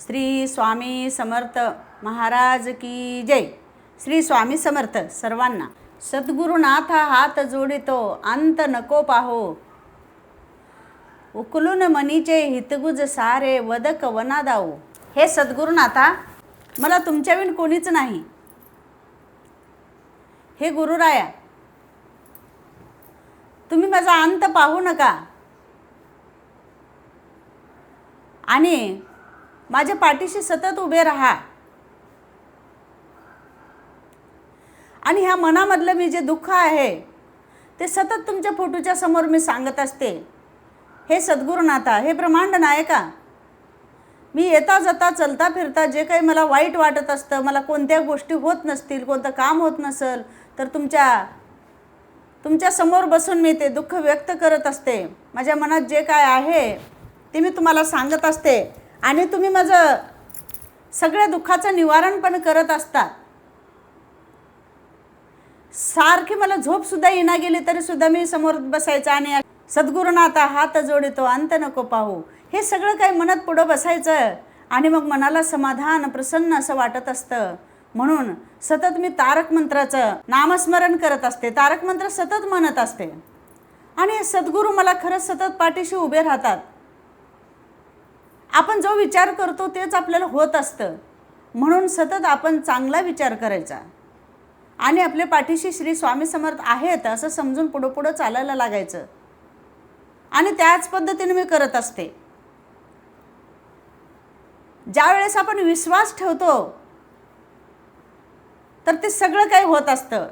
श्री स्वामी समर्थ महाराज की जय। श्री स्वामी समर्थ सर्वांना। सद्गुरुनाथ हात जोडितो अंत नको पाहो, उकलून मनीचे हितगुज सारे वदक वना दाऊ। हे सद्गुरुनाथा, मला तुमच्याविण कोणीच नाही। हे गुरुराया, तुम्ही माझा अंत पाहू नका आणि माझ्या पाठीशी सतत उभे राहा। आणि ह्या मनामधलं मी जे दुःख आहे ते सतत तुमच्या फोटोच्या समोर मी सांगत असते। हे सद्गुरुनाथा, हे ब्रह्मांड नायका, मी येता जाता चलता फिरता जे काही मला वाईट वाटत असतं, मला कोणत्या गोष्टी होत नसतील, कोणतं काम होत नसेल, तर तुमच्या समोर बसून मी ते दुःख व्यक्त करत असते। माझ्या मनात जे काय आहे ते मी तुम्हाला सांगत असते आणि तुम्ही माझं सगळ्या दुःखाचं निवारण पण करत असता। सारखी मला झोप सुद्धा येना गेली तरी सुद्धा मी समोर बसायचं आणि सद्गुरुनाथा हात जोडितो अंत नको पाहू, हे सगळं काही मनात पुढं बसायचं आणि मग मनाला समाधान प्रसन्न असं वाटत असतं। म्हणून सतत मी तारक मंत्राचं नामस्मरण करत असते, तारक मंत्र सतत म्हणत असते आणि सद्गुरू मला खरंच सतत पाठीशी उभे राहतात। आपण जो विचार करतो तेच आपल्याला होत असतं, म्हणून सतत आपण चांगला विचार करायचा आणि आपल्या पाठीशी श्री स्वामी समर्थ आहेत असं समजून पुढं पुढं चालायला लागायचं आणि त्याच पद्धतीने मी करत असते। ज्या वेळेस आपण विश्वास ठेवतो तर ते सगळं काही होत असतं।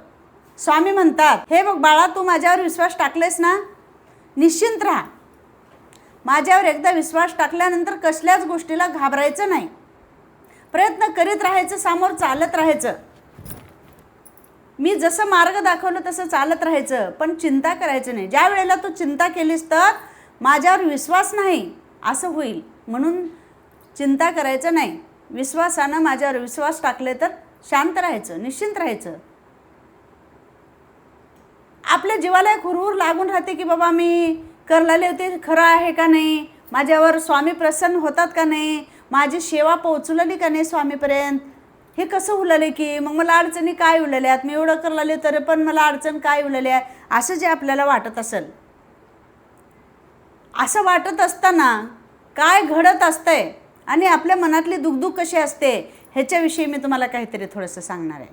स्वामी म्हणतात, हे बघ बाळा, तू माझ्यावर विश्वास टाकलेस ना, निश्चिंत राहा। माझ्यावर एकदा विश्वास टाकल्यानंतर कसल्याच गोष्टीला घाबरायचं नाही, प्रयत्न करीत राहायचं, समोर चालत राहायचं। मी जसं मार्ग दाखवलं तसं चालत राहायचं, पण चिंता करायचं नाही। ज्या वेळेला तू चिंता केलीस तर माझ्यावर विश्वास नाही असं होईल, म्हणून चिंता करायचं नाही। विश्वासानं माझ्यावर विश्वास टाकले तर शांत राहायचं, निश्चिंत राहायचं। आपल्या जीवाला एक हुरहुर लागून राहते की बाबा मी करलेले होते खरं आहे का नाही, माझ्यावर स्वामी प्रसन्न होतात का नाही, माझी सेवा पोहोचलेली का नाही स्वामीपर्यंत, हे कसं उरलेले की मग मला अडचणी काय उरलेल्यात, मी एवढं करलेले तरी पण मला अडचण काय उरलेली आहे, असं जे आपल्याला वाटत असेल, असं वाटत असताना काय घडत असतंय आणि आपल्या मनातली दुखदुख कशी असते ह्याच्याविषयी मी तुम्हाला काहीतरी थोडंसं सांगणार आहे।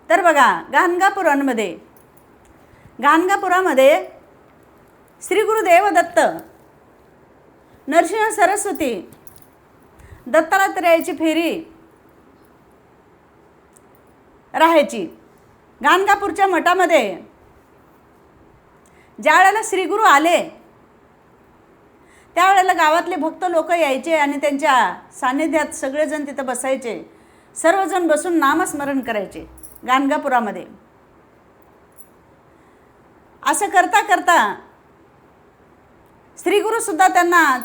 तर बघा, गाणगापुरामध्ये श्री गुरुदेव दत्त, नरसिंह सरस्वती, दत्तात्रयाची फेरी राहायची। गाणगापूरच्या मठामध्ये ज्या वेळेला श्री गुरु आले त्यावेळेला गावातले भक्त लोक यायचे आणि त्यांच्या सान्निध्यात सगळेजण तिथं बसायचे, सर्वजण बसून नामस्मरण करायचे गाणगापुरामध्ये। असं करता करता श्री गुरु सुद्धा त्यांना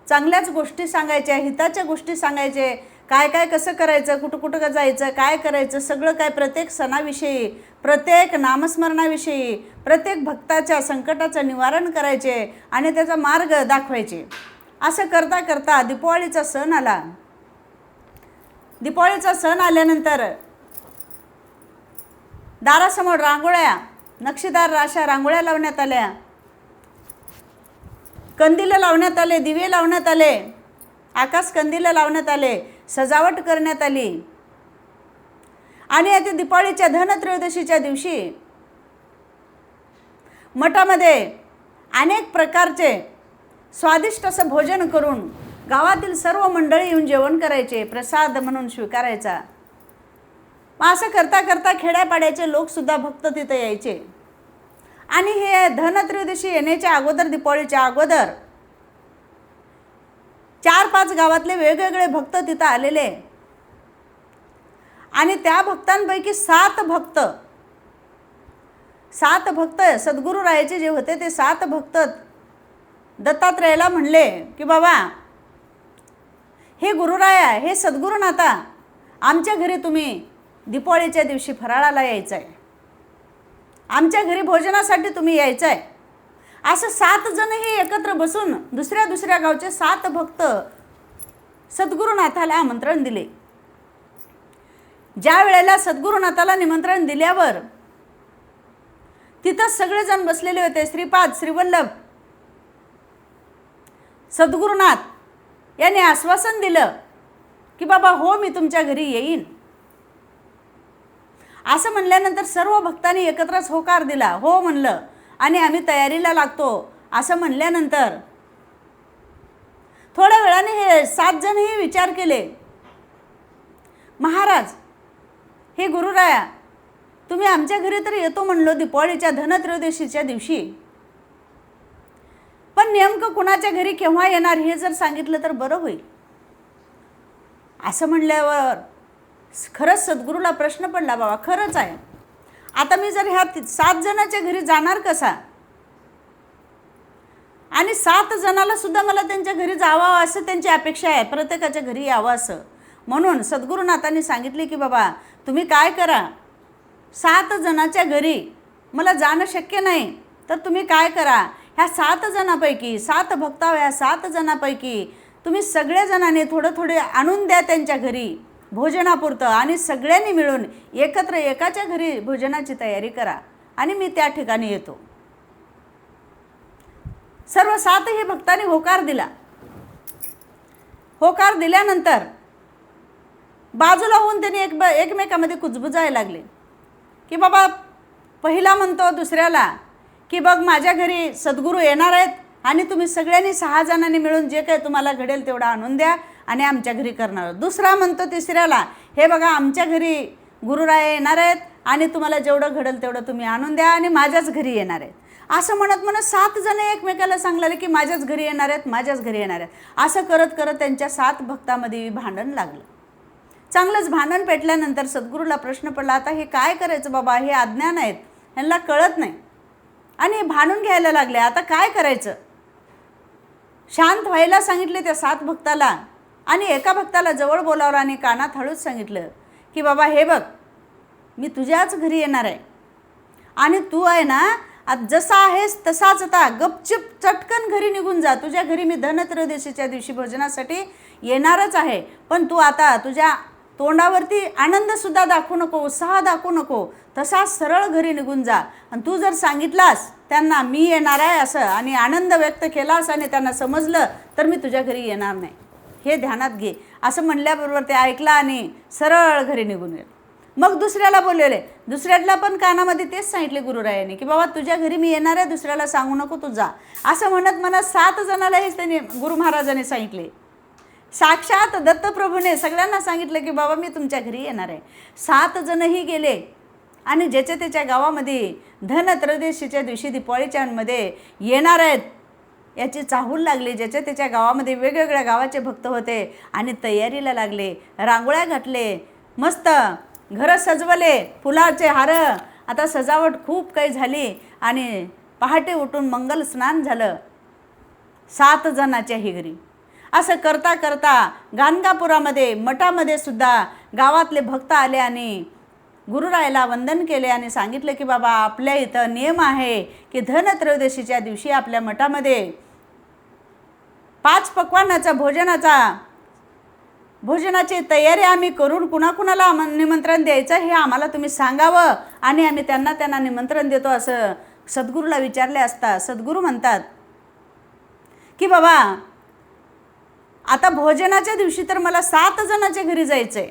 चांगल्याच गोष्टी सांगायच्या, हिताच्या गोष्टी सांगायचे, काय काय कसं करायचं, कुठं कुठं जायचं, काय करायचं, सगळं काय प्रत्येक सणाविषयी, प्रत्येक नामस्मरणाविषयी, प्रत्येक भक्ताच्या संकटाचं निवारण करायचे आणि त्याचा मार्ग दाखवायचे। असं करता करता दीपावलीचा सण आला। दीपावलीचा सण आल्यानंतर दारासमोर रांगोळ्या, नक्षीदार अशा रांगोळ्या लावण्यात आल्या, कंदील लावण्यात आले, दिवे लावण्यात आले, आकाश कंदील लावण्यात आले, सजावट करण्यात आली आणि आता दीपावलीच्या धनत्रयोदशीच्या दिवशी मठामध्ये अनेक प्रकारचे स्वादिष्ट असं भोजन करून गावातील सर्व मंडळी येऊन जेवण करायचे, प्रसाद म्हणून स्वीकारायचा। मग असं करता करता खेड्यापाड्याचे लोकसुद्धा भक्त तिथं यायचे आणि हे धनत्रयोदशी येण्याच्या अगोदर, दीपावलीच्या अगोदर 4-5 गावातले वेगवेगळे भक्त तिथं आलेले आणि त्या भक्तांपैकी 7 भक्त सद्गुरुरायाचे जे होते ते 7 भक्त दत्तात्रयाला म्हणले की बाबा, हे गुरुराया, हे सद्गुरुनाथा, आमच्या घरी तुम्ही दीपावलीच्या दिवशी फराळाला यायचं आहे, आमच्या घरी भोजनासाठी तुम्ही यायचं आहे। असं 7 जणही एकत्र बसून दुसऱ्या गावचे 7 भक्त सद्गुरुनाथाला आमंत्रण दिले. ज्या वेळेला सद्गुरुनाथाला निमंत्रण दिल्यावर तिथं सगळेजण बसलेले होते. श्रीपाद, श्रीवल्लभ, सद्गुरुनाथ यांनी आश्वासन दिलं की बाबा हो, मी तुमच्या घरी येईन. असं म्हणल्यानंतर सर्व भक्तांनी एकत्रच होकार दिला. हो म्हणलं आणि आम्ही तयारीला लागतो असं म्हणल्यानंतर थोड्या वेळाने हे 7 जणही विचार केले, महाराज, हे गुरुराया, तुम्ही आमच्या घरी तर येतो म्हणलो दीपावलीच्या धनत्रयोदशीच्या दिवशी, पण नेमकं कुणाच्या घरी केव्हा येणार हे जर सांगितलं तर बरं होईल. असं म्हणल्यावर खरंच सद्गुरूला प्रश्न पडला, बाबा खरंच आहे, आता मी जर ह्या 7 जणांच्या घरी जाणार कसा, आणि 7 जणाला सुद्धा मला त्यांच्या घरी जावं असं त्यांची अपेक्षा आहे, प्रत्येकाच्या घरी यावं असं. म्हणून सद्गुरुनाथांनी सांगितले की बाबा तुम्ही काय करा, 7 जणांच्या घरी मला जाणं शक्य नाही, तर तुम्ही काय करा, ह्या 7 जणांपैकी 7 भक्त, ह्या 7 जणांपैकी तुम्ही सगळ्या जणांनी थोडं थोडे आणून द्या त्यांच्या घरी भोजनापुरतं, आणि सगळ्यांनी मिळून एकत्र एकाच्या घरी भोजनाची तयारी करा आणि मी त्या ठिकाणी येतो. सर्व 7ही भक्तांनी होकार दिला. होकार दिल्यानंतर बाजूला होऊन त्यांनी एकमेकामध्ये कुजबुजायला लागले की बाबा पहिला म्हणतो दुसऱ्याला की बघ माझ्या घरी सद्गुरू येणार आहेत आणि तुम्ही सगळ्यांनी 6 जणांनी मिळून जे काही तुम्हाला घडेल तेवढं आणून द्या आणि आमच्या घरी करणार. दुसरा म्हणतो तिसऱ्याला, हे बघा आमच्या घरी गुरुराय येणार आहेत आणि तुम्हाला जेवढं घडेल तेवढं तुम्ही आणून द्या आणि माझ्याच घरी येणार आहेत. असं म्हणत म्हणत 7 जण एकमेकाला सांगले की माझ्याच घरी येणार आहेत, माझ्याच घरी येणार आहेत. असं करत करत त्यांच्या 7 भक्तांमध्ये भांडण लागलं. चांगलंच भांडण पेटल्यानंतर सद्गुरूला प्रश्न पडला, आता हे काय करायचं बाबा, हे अज्ञान आहेत, यांना कळत नाही आणि हे भांडून घ्यायला लागले, आता काय करायचं. शांत व्हायला सांगितले त्या 7 भक्ताला आणि एका भक्ताला जवळ बोलावलं आणि कानात हळूच सांगितलं की बाबा हे बघ, मी तुझ्याच घरी येणार आहे आणि तू आहे ना जसा आहेस तसाच आता गपचिप चटकन घरी निघून जा. तुझ्या घरी मी धनत्रयोदशीच्या दिवशी भोजनासाठी येणारच आहे, पण तू आता तुझ्या तोंडावरती आनंदसुद्धा दाखवू नको, उत्साह दाखवू नको, तसाच सरळ घरी निघून जा. आणि तू जर सांगितलास त्यांना मी येणार आहे असं आणि आनंद व्यक्त केलास आणि त्यांना समजलं तर मी तुझ्या घरी येणार नाही, हे ध्यानात घे. असं म्हणल्याबरोबर ते ऐकला आणि सरळ घरी निघून गेले. मग दुसऱ्याला बोलवले, दुसऱ्याला पण कानामध्ये तेच सांगितले गुरुरायांनी की बाबा तुझ्या घरी मी येणार आहे, दुसऱ्याला सांगू नको, तू जा. असं म्हणत म्हणत 7 जणाला हेच त्यांनी गुरु महाराजांनी सांगितले. साक्षात दत्तप्रभूने सगळ्यांना सांगितलं की बाबा मी तुमच्या घरी येणार आहे. 7 जणही गेले आणि ज्याच्या त्याच्या गावामध्ये धनत्रयोदशीच्या दिवशी दीपावलीच्यामध्ये येणार आहेत याची चाहूल लागली. ज्याच्या त्याच्या गावामध्ये वेगवेगळ्या गावाचे भक्त होते आणि तयारीला लागले, रांगोळ्या घातले, मस्त घरं सजवले, फुलाचे हार, आता सजावट खूप काही झाली आणि पहाटे उठून मंगल स्नान झालं 7 जणाच्याही घरी. असं करता करता गाणगापुरामध्ये मठामध्ये सुद्धा गावातले भक्त आले आणि गुरुरायाला वंदन केले आणि सांगितले की बाबा आपल्या इथं नियम आहे की धनत्रयोदशीच्या दिवशी आपल्या मठामध्ये 5 पक्वान्नाचा भोजनाची तयारी आम्ही करून कुणाकुणाला निमंत्रण द्यायचं हे आम्हाला तुम्ही सांगावं आणि आम्ही त्यांना निमंत्रण देतो असं सद्गुरूला विचारले असता सद्गुरू म्हणतात की बाबा आता भोजनाच्या दिवशी तर मला 7 जणांच्या घरी जायचं आहे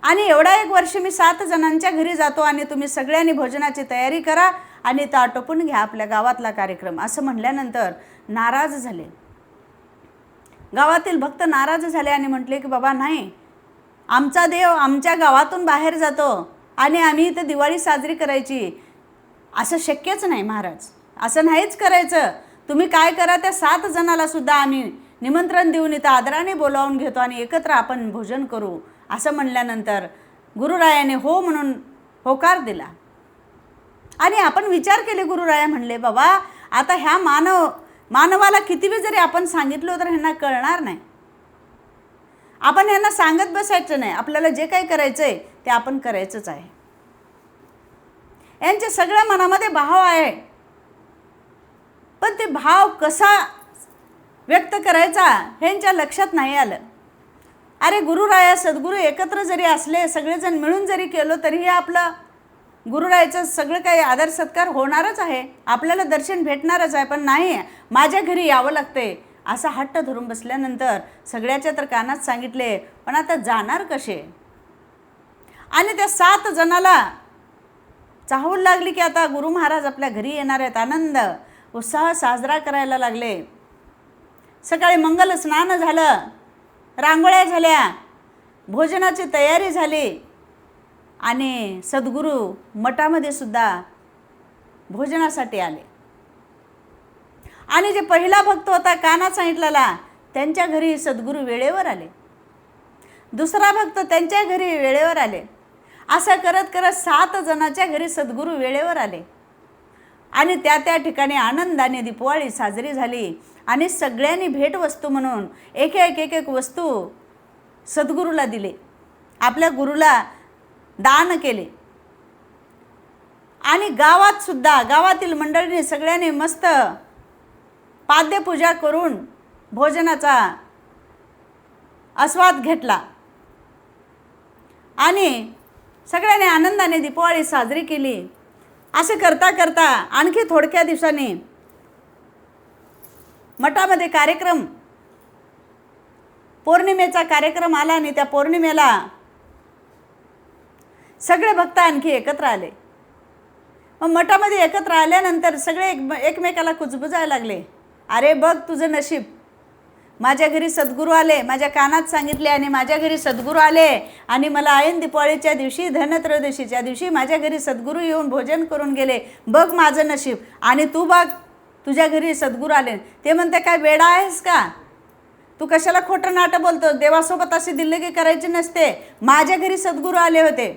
आणि एवढा 1 वर्ष मी 7 जणांच्या घरी जातो आणि तुम्ही सगळ्यांनी भोजनाची तयारी करा आणि तो आटोपून घ्या आपल्या गावातला कार्यक्रम. असं म्हणल्यानंतर नाराज झाले, गावातील भक्त नाराज झाले आणि म्हटले की बाबा नाही, आमचा देव आमच्या गावातून बाहेर जातो आणि आम्ही इथं दिवाळी साजरी करायची, असं शक्यच नाही महाराज, असं नाहीच करायचं. तुम्ही काय करा, त्या 7 जणाला सुद्धा आम्ही निमंत्रण देऊन इथं आदराने बोलावून घेतो आणि एकत्र आपण भोजन करू. असं म्हणल्यानंतर गुरुरायाने हो म्हणून होकार दिला आणि आपण विचार केले. गुरुराया म्हणले बाबा आता ह्या मानवाला किती वेळ जरी आपण सांगितलं तर ह्यांना कळणार नाही, आपण ह्यांना सांगत बसायचं नाही, आपल्याला जे काही करायचं आहे ते आपण करायचंच आहे. यांच्या सगळ्या मनामध्ये भाव आहे, पण ते भाव कसा व्यक्त करायचा ह्यांच्या लक्षात नाही आलं. अरे गुरुराया सद्गुरू एकत्र जरी असले, सगळेजण मिळून जरी केलो तरीही आपलं गुरुरायाचं सगळं काही आदर सत्कार होणारच आहे, आपल्याला दर्शन भेटणारच आहे. पण नाही, माझ्या घरी यावं लागते असा हट्ट धरून बसल्यानंतर सगळ्याच्या तर कानात सांगितले, पण आता जाणार कसे. आणि त्या 7 जणाला चाहूल लागली की आता गुरु महाराज आपल्या घरी येणार आहेत. आनंद उत्साह साजरा करायला लागले. सकाळी मंगल स्नान झालं, रांगोळ्या झाल्या, भोजनाची तयारी झाली आणि सद्गुरू मठामध्ये सुद्धा भोजनासाठी आले. आणि जे पहिला भक्त होता कानात सांगितलेला, त्यांच्या घरी सद्गुरू वेळेवर आले. दुसरा भक्त त्यांच्या घरी वेळेवर आले. असं करत करत 7 जणांच्या घरी सद्गुरू वेळेवर आले. आणि त्या ठिकाणी आनंदाने दीपावली साजरी झाली. आणि सगळ्यांनी भेटवस्तू म्हणून एक एक वस्तू सद्गुरूला दिले, आपल्या गुरुला दान केले. आणि गावात सुद्धा गावातील मंडळींनी सगळ्यांनी मस्त पाद्यपूजा करून भोजनाचा आस्वाद घेतला. आणि सगळ्यांनी आनंदाने दीपावली साजरी केली. असे करता करता आणखी थोडक्या दिवसांनी मठामध्ये कार्यक्रम, पौर्णिमेचा कार्यक्रम आला. आणि त्या पौर्णिमेला सगळे भक्त आणखी एकत्र आले. मग मठामध्ये एकत्र आल्यानंतर सगळे एकमेकाला कुजबुजायला लागले. अरे बघ तुझं नशीब, माझ्या घरी सद्गुरू आले, माझ्या कानात सांगितले आणि माझ्या घरी सद्गुरू आले. आणि मला ऐन दीपावलीच्या दिवशी, धनत्रयोदशीच्या दिवशी माझ्या घरी सद्गुरू येऊन भोजन करून गेले. बघ माझं नशीब. आणि तू बघ तुझ्या घरी सद्गुरू आले. ते म्हणते काय वेडा आहेस का, तू कशाला खोटं नाटं बोलतो, देवासोबत अशी दिल्लगी करायची नसते, माझ्या घरी सद्गुरू आले होते.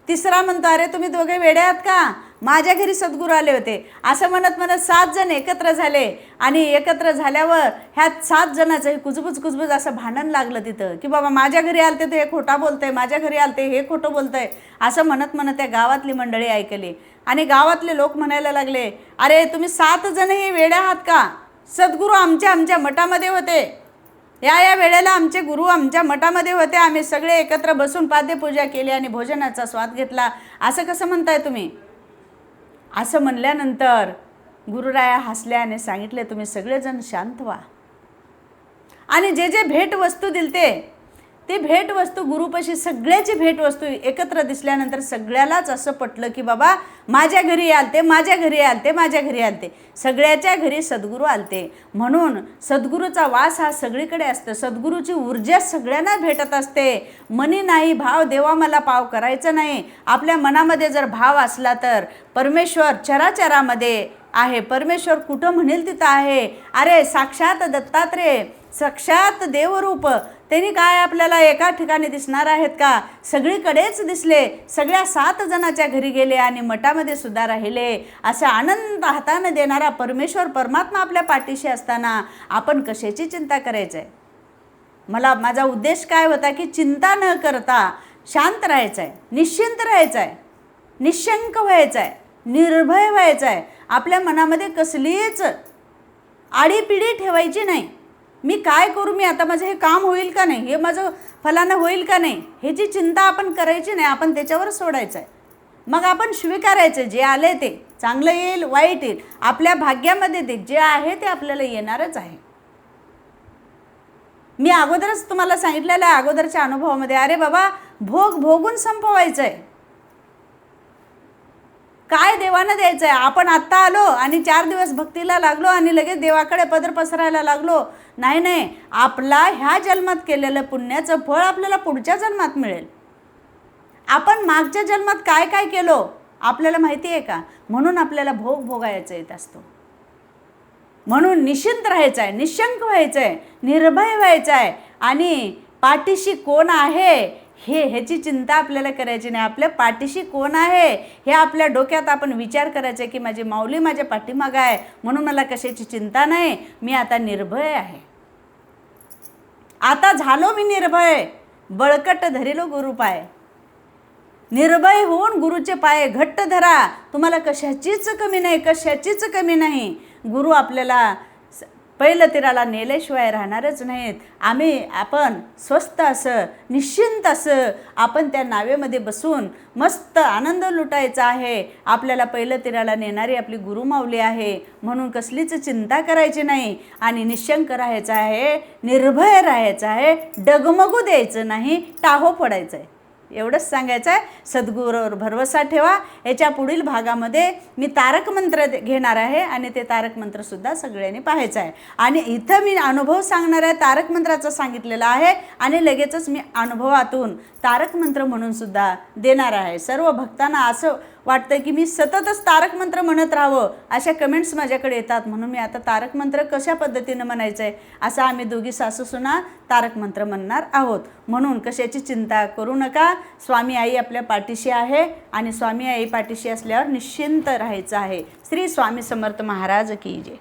तिसरा म्हणतो अरे तुम्ही दोघे वेडे आहात का, माझ्या घरी सद्गुरू आले होते. असं म्हणत म्हणत 7 जण एकत्र झाले. आणि एकत्र झाल्यावर ह्या 7 जणाचं कुजबुज असं भांडण लागलं तिथं, की बाबा माझ्या घरी आलते तर हे खोटा बोलतंय, माझ्या घरी आलते हे खोटं बोलतंय. असं म्हणत म्हणत त्या गावातली मंडळी ऐकली. आणि गावातले लोक म्हणायला लागले, अरे तुम्ही 7 जण हे वेडे आहात का, सद्गुरू आमच्या मठामध्ये होते, या वेळेला आमचे गुरु आमच्या मठामध्ये होते, आम्ही सगळे एकत्र बसून पाद्यपूजा केली आणि भोजनाचा स्वाद घेतला, असं कसं म्हणताय तुम्ही. असं म्हणल्यानंतर गुरुराया हसल्याने सांगितले, तुम्ही सगळेजण शांत व्हा. आणि जे जे भेटवस्तू दिलते ती भेटवस्तू गुरुपाशी, सगळ्याची भेटवस्तू एकत्र दिसल्यानंतर सगळ्यालाच असं पटलं की बाबा माझ्या घरी आलते, माझ्या घरी आलते, माझ्या घरी आलते, सगळ्याच्या घरी सद्गुरू आलते. म्हणून सद्गुरूचा वास हा सगळीकडे असतो, सद्गुरूची ऊर्जा सगळ्यांना भेटत असते. मनी नाही भाव देवा मला पाव करायचं नाही. आपल्या मनामध्ये जर भाव असला तर परमेश्वर चराचरामध्ये आहे, परमेश्वर कुठं म्हणेल तिथं आहे. अरे साक्षात दत्तात्रेय, साक्षात देवरूप, त्यांनी काय आपल्याला एका ठिकाणी दिसणार आहेत का, सगळीकडेच दिसले. सगळ्या 7 जणाच्या घरी गेले आणि मठामध्ये सुद्धा राहिले. असा आनंद हाताने देणारा परमेश्वर परमात्मा आपल्या पाठीशी असताना आपण कशाची चिंता करायचं आहे. माझा उद्देश काय होता की चिंता न करता शांत राहायचं आहे, निश्चिंत राहायचं आहे, निशंक व्हायचं आहे, निर्भय व्हायचं आहे. आपल्या मनामध्ये कसलीच आडीपिडी ठेवायची नाही. मी काय करू, मी आता माझं हे काम होईल का नाही, हे माझं फलानं होईल का नाही, ह्याची चिंता आपण करायची नाही. आपण त्याच्यावर सोडायचं आहे. मग आपण स्वीकारायचं, जे आले ते चांगलं येईल वाईट येईल, आपल्या भाग्यामध्ये ते जे आहे ते आपल्याला येणारच आहे. मी अगोदरच तुम्हाला सांगितलेलं आहे अगोदरच्या अनुभवामध्ये, अरे बाबा भोगून संपवायचं आहे. काय देवानं द्यायचं आहे. आपण आत्ता आलो आणि 4 दिवस भक्तीला लागलो आणि लगेच देवाकडे पदर पसरायला लागलो, नाही, आपला ह्या जन्मात केलेलं पुण्याचं फळ आपल्याला पुढच्या जन्मात मिळेल. आपण मागच्या जन्मात काय काय केलो आपल्याला माहिती आहे का. म्हणून आपल्याला भोगायचं येत असतो. म्हणून निश्चिंत राहायचं आहे, निशंक व्हायचं आहे, निर्भय व्हायचं आहे. आणि पाठीशी कोण आहे ह्याची चिंता आपल्याला करायची नाही. आपल्या पाठीशी कोण आहे हे आपल्या डोक्यात आपण विचार करायचा की माझी माऊली माझ्या पाठीमागं आहे, म्हणून मला कशाची चिंता नाही, मी आता निर्भय आहे. आता झालो मी निर्भय, बळकट धरिलो गुरुपाय. निर्भय होऊन गुरुचे पाय घट्ट धरा, तुम्हाला कशाचीच कमी नाही, कशाचीच कमी नाही. गुरु आपल्याला पैलतीराला नेल्याशिवाय राहणारच नाहीत. आपण स्वस्त असं निश्चिंत असं आपण त्या नावेमध्ये बसून मस्त आनंद लुटायचा आहे. आपल्याला पैलतीराला नेणारी आपली गुरुमाऊली आहे, म्हणून कसलीच चिंता करायची नाही आणि निशंक राहायचं आहे, निर्भय राहायचं आहे, डगमगू द्यायचं नाही, टाहो फोडायचं आहे. एवढंच सांगायचं आहे. सद्गुरूवर भरवसा ठेवा. याच्या पुढील भागामध्ये मी तारक मंत्र घेणार आहे आणि ते तारक मंत्रसुद्धा सगळ्यांनी पाहायचं आहे. आणि इथं मी अनुभव सांगणार आहे, तारक मंत्राचं सांगितलेलं आहे आणि लगेचच मी अनुभवातून तारक मंत्र म्हणून सुद्धा देणार आहे. सर्व भक्तांना असं वाटतं की मी सततच तारक मंत्र म्हणत राहावं, अशा कमेंट्स माझ्याकडे येतात. म्हणून मी आता तारक मंत्र कशा पद्धतीनं म्हणायचं आहे असं आम्ही दोघी सासू सुना तारक मंत्र म्हणणार आहोत. म्हणून कशाची चिंता करू नका. स्वामी आई आपल्या पाठीशी आहे आणि स्वामी आई पाठीशी असल्यावर निश्चिंत राहायचं आहे. श्री स्वामी समर्थ महाराज की जय.